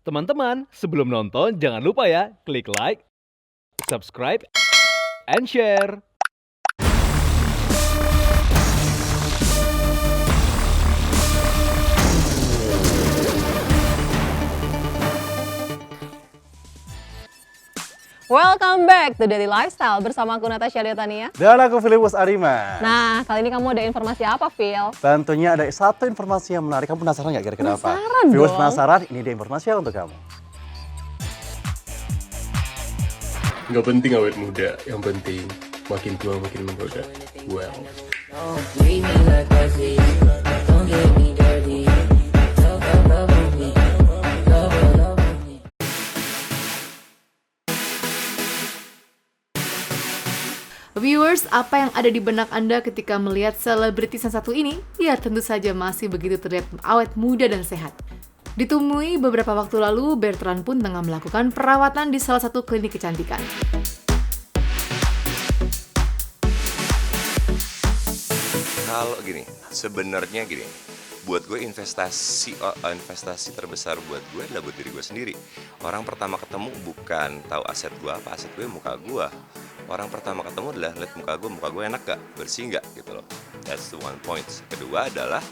Teman-teman, sebelum nonton jangan lupa ya, klik like, subscribe, and share. Welcome back to Daily Lifestyle bersama aku Natasha Liotania. Dan aku Filipus Arima. Nah, kali ini kamu ada informasi apa, Phil? Tentunya ada satu informasi yang menarik. Kamu penasaran nggak kira-kira apa? Penasaran Filipus dong. penasaran? Ini dia informasi untuk kamu. Nggak penting awet muda, yang penting makin tua makin menggoda. Well, Don't treat me like pussy. Don't get me dirty. Love me. Love me. Viewers, apa yang ada di benak Anda ketika melihat selebritis yang satu ini? Ya, tentu saja masih begitu terlihat awet muda dan sehat. Ditemui beberapa waktu lalu, Bertrand pun tengah melakukan perawatan di salah satu klinik kecantikan. Kalau gini, sebenarnya gini, buat gue investasi terbesar buat gue adalah buat diri gue sendiri. Orang pertama ketemu bukan tahu aset gue apa, aset gue muka gue. Orang pertama ketemu adalah lihat muka gue enak gak, bersih gak gitu loh. That's the one point. Kedua adalah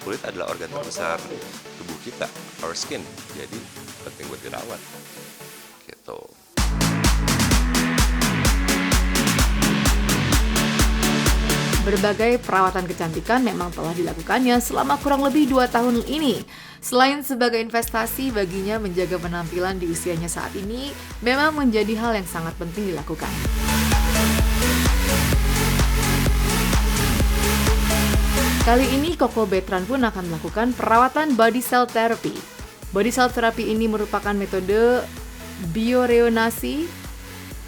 kulit adalah organ terbesar tubuh kita, our skin. Jadi penting buat dirawat gitu. Berbagai perawatan kecantikan memang telah dilakukannya selama kurang lebih 2 tahun ini. Selain sebagai investasi baginya, menjaga penampilan di usianya saat ini memang menjadi hal yang sangat penting dilakukan. Kali ini Koko Bertrand pun akan melakukan perawatan body cell therapy. Body cell therapy ini merupakan metode bioreonasi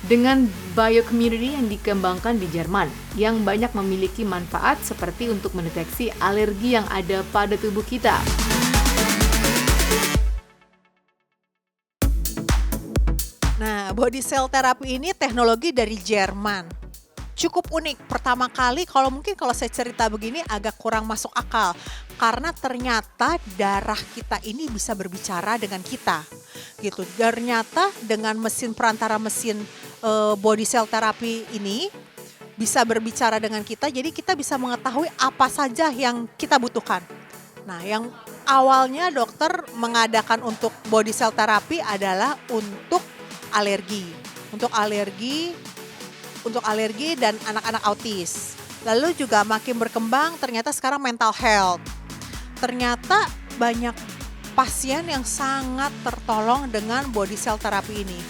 dengan biocommunity yang dikembangkan di Jerman, yang banyak memiliki manfaat seperti untuk mendeteksi alergi yang ada pada tubuh kita. Nah, body cell therapy ini teknologi dari Jerman. Cukup unik. Pertama kali kalau saya cerita begini agak kurang masuk akal. Karena ternyata darah kita ini bisa berbicara dengan kita. Gitu. Ternyata dengan perantara mesin body cell therapy ini bisa berbicara dengan kita. Jadi kita bisa mengetahui apa saja yang kita butuhkan. Nah, yang awalnya dokter mengadakan untuk body cell therapy adalah untuk alergi. Untuk alergi dan anak-anak autis. Lalu juga makin berkembang ternyata sekarang mental health. Ternyata banyak pasien yang sangat tertolong dengan body cell therapy ini.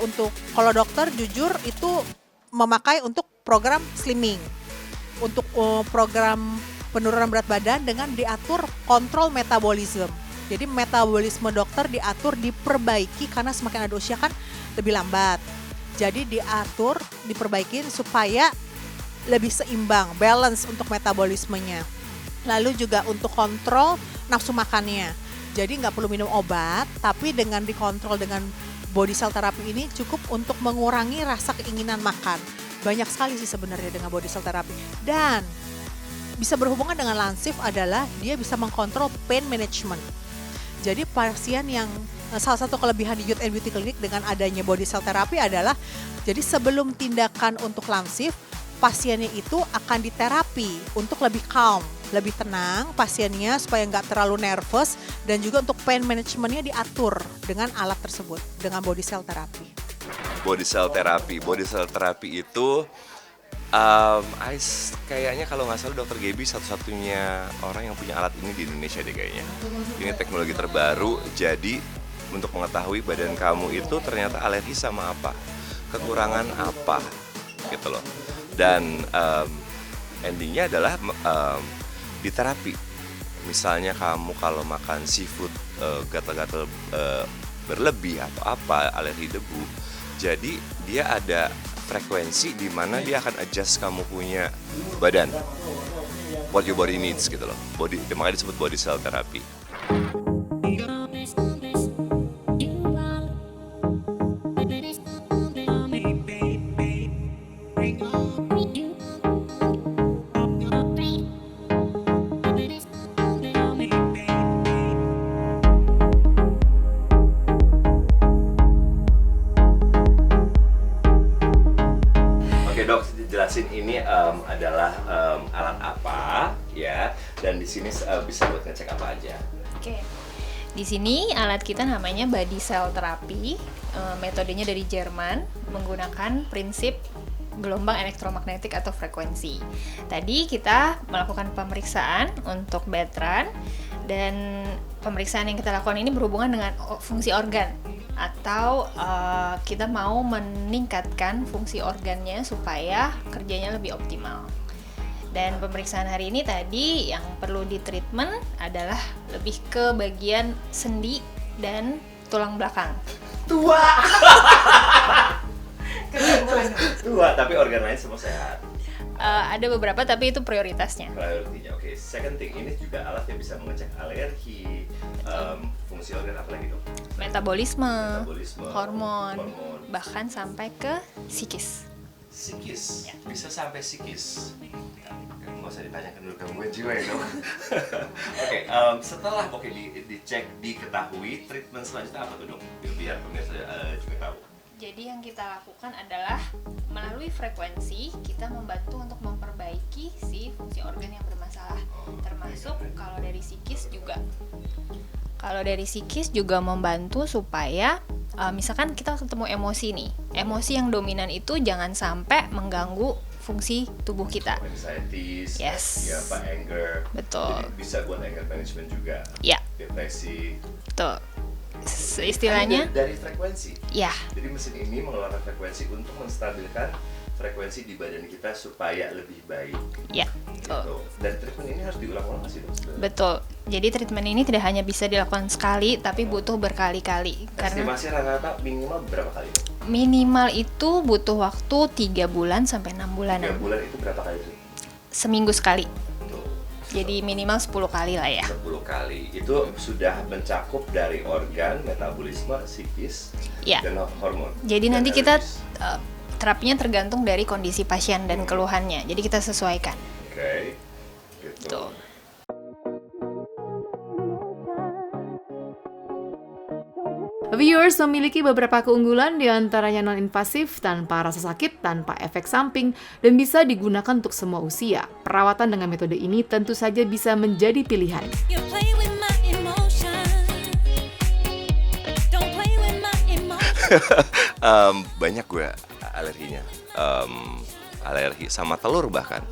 Untuk kalau dokter jujur itu memakai untuk program slimming. Untuk program penurunan berat badan dengan diatur kontrol metabolisme. Jadi metabolisme dokter diatur, diperbaiki karena semakin ada usia kan lebih lambat. Jadi diatur, diperbaikin supaya lebih seimbang, balance untuk metabolismenya. Lalu juga untuk kontrol nafsu makannya. Jadi nggak perlu minum obat, tapi dengan dikontrol dengan body cell therapy ini cukup untuk mengurangi rasa keinginan makan. Banyak sekali sih sebenarnya dengan body cell therapy. Dan bisa berhubungan dengan lansif adalah dia bisa mengkontrol pain management. Jadi pasien yang salah satu kelebihan di Youth and Beauty Clinic dengan adanya body cell therapy adalah jadi sebelum tindakan untuk lansif, pasiennya itu akan diterapi untuk lebih calm, lebih tenang pasiennya supaya nggak terlalu nervous, dan juga untuk pain managementnya diatur dengan alat tersebut, dengan body cell therapy. Body cell therapy itu kayaknya kalau nggak salah Dr. Gaby satu-satunya orang yang punya alat ini di Indonesia deh kayaknya. Ini teknologi terbaru, jadi untuk mengetahui badan kamu itu ternyata alergi sama apa, kekurangan apa gitu loh. Dan endingnya adalah di terapi. Misalnya kamu kalau makan seafood gatal-gatal berlebih atau apa, alergi debu, jadi dia ada frekuensi di mana dia akan adjust kamu punya badan, what your body needs gitu loh. Makanya disebut body cell therapy. aja? Oke. Di sini alat kita namanya body cell therapy. Metodenya dari Jerman menggunakan prinsip gelombang elektromagnetik atau frekuensi. Tadi kita melakukan pemeriksaan untuk Bertrand dan pemeriksaan yang kita lakukan ini berhubungan dengan fungsi organ atau kita mau meningkatkan fungsi organnya supaya kerjanya lebih optimal. Dan pemeriksaan hari ini tadi yang perlu di treatment adalah lebih ke bagian sendi dan tulang belakang. Tua, tapi organ lain semua sehat. Ada beberapa tapi itu prioritasnya. Prioritinya, oke. Second thing, ini juga alat yang bisa mengecek alergi, fungsi organ apa lagi dong? Metabolisme, Metabolisme, hormon, bahkan sampai ke psikis. Psikis, bisa sampai psikis. Nggak usah ditanyakan dulu gangguan jiwa ya dong. Oke, setelah dicek, diketahui, treatment selanjutnya apa tuh dok? Biar pemirsa juga tahu. Jadi yang kita lakukan adalah melalui frekuensi kita membantu untuk memperbaiki si fungsi organ yang bermasalah, termasuk kalau dari psikis juga. Kalau dari psikis juga membantu supaya misalkan kita ketemu emosi nih, emosi yang dominan itu jangan sampai mengganggu fungsi tubuh kita. Anxiety, Yes. ya apa anger. Betul. Jadi bisa buat anger management juga. Ya. Depresi. Betul. Istilahnya dari frekuensi. ya. Jadi mesin ini mengeluarkan frekuensi untuk menstabilkan frekuensi di badan kita supaya lebih baik. Ya. Gitu. Dan treatment ini harus diulang-ulang nggak sih dok? Sebenarnya? Betul. Jadi treatment ini tidak hanya bisa dilakukan sekali tapi butuh berkali-kali karena Estimasi rata-rata minimal berapa kali dok? minimal itu butuh waktu 3 bulan sampai 6 bulan. 3 bulan itu berapa kali tuh? Seminggu sekali. Tuh. Jadi minimal 10 kali lah ya. 10 kali. Itu sudah mencakup dari organ, metabolisme, psikis, Ya. dan hormon. Jadi dan nanti kita alergis. terapinya tergantung dari kondisi pasien dan keluhannya. Jadi kita sesuaikan. Oke. Gitu. Tuh. Viewers memiliki beberapa keunggulan diantaranya non-invasif, tanpa rasa sakit, tanpa efek samping, dan bisa digunakan untuk semua usia. Perawatan dengan metode ini tentu saja bisa menjadi pilihan. You play with my emotions. Don't play with my emotions. Banyak gue alerginya. Alergi sama telur bahkan.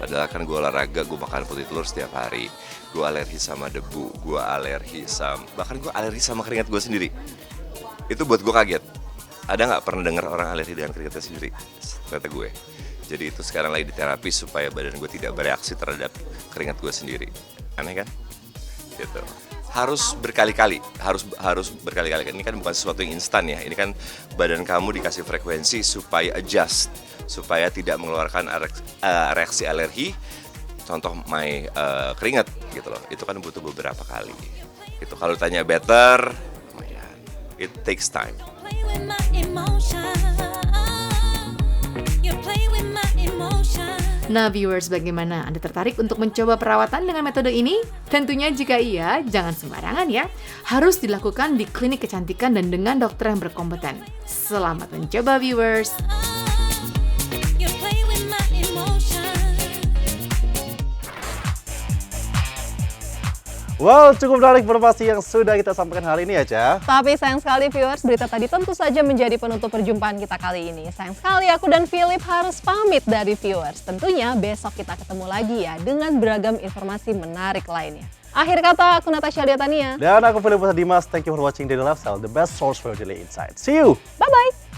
Padahal kan gue olahraga, gue makan putih telur setiap hari. Gue alergi sama debu, gue alergi sama, bahkan gue alergi sama keringat gue sendiri. Itu buat gue kaget. Ada nggak pernah dengar orang alergi dengan keringatnya sendiri? Kata gue. Jadi itu sekarang lagi diterapi supaya badan gue tidak bereaksi terhadap keringat gue sendiri. Aneh kan? Gitu. Harus berkali-kali, harus berkali-kali. Ini kan bukan sesuatu yang instan ya. Ini kan badan kamu dikasih frekuensi supaya adjust, supaya tidak mengeluarkan reaksi alergi. Contoh keringat gitu loh. Itu kan butuh beberapa kali. Itu kalau tanya better, lumayan. It takes time. Play with my emotions. You play with my emotions. Nah viewers, bagaimana? Anda tertarik untuk mencoba perawatan dengan metode ini? Tentunya jika iya, jangan sembarangan ya. Harus dilakukan di klinik kecantikan dan dengan dokter yang berkompeten. Selamat mencoba viewers! You play with my emotions. Wow, cukup menarik informasi yang sudah kita sampaikan hari ini ya, Ca. Tapi sayang sekali viewers, berita tadi tentu saja menjadi penutup perjumpaan kita kali ini. Sayang sekali aku dan Philip harus pamit dari viewers. Tentunya besok kita ketemu lagi ya dengan beragam informasi menarik lainnya. Akhir kata, aku Natasha Liatania. Dan aku Philip Dimas. Thank you for watching Daily Lifestyle, the best source for daily insight. See you! Bye-bye!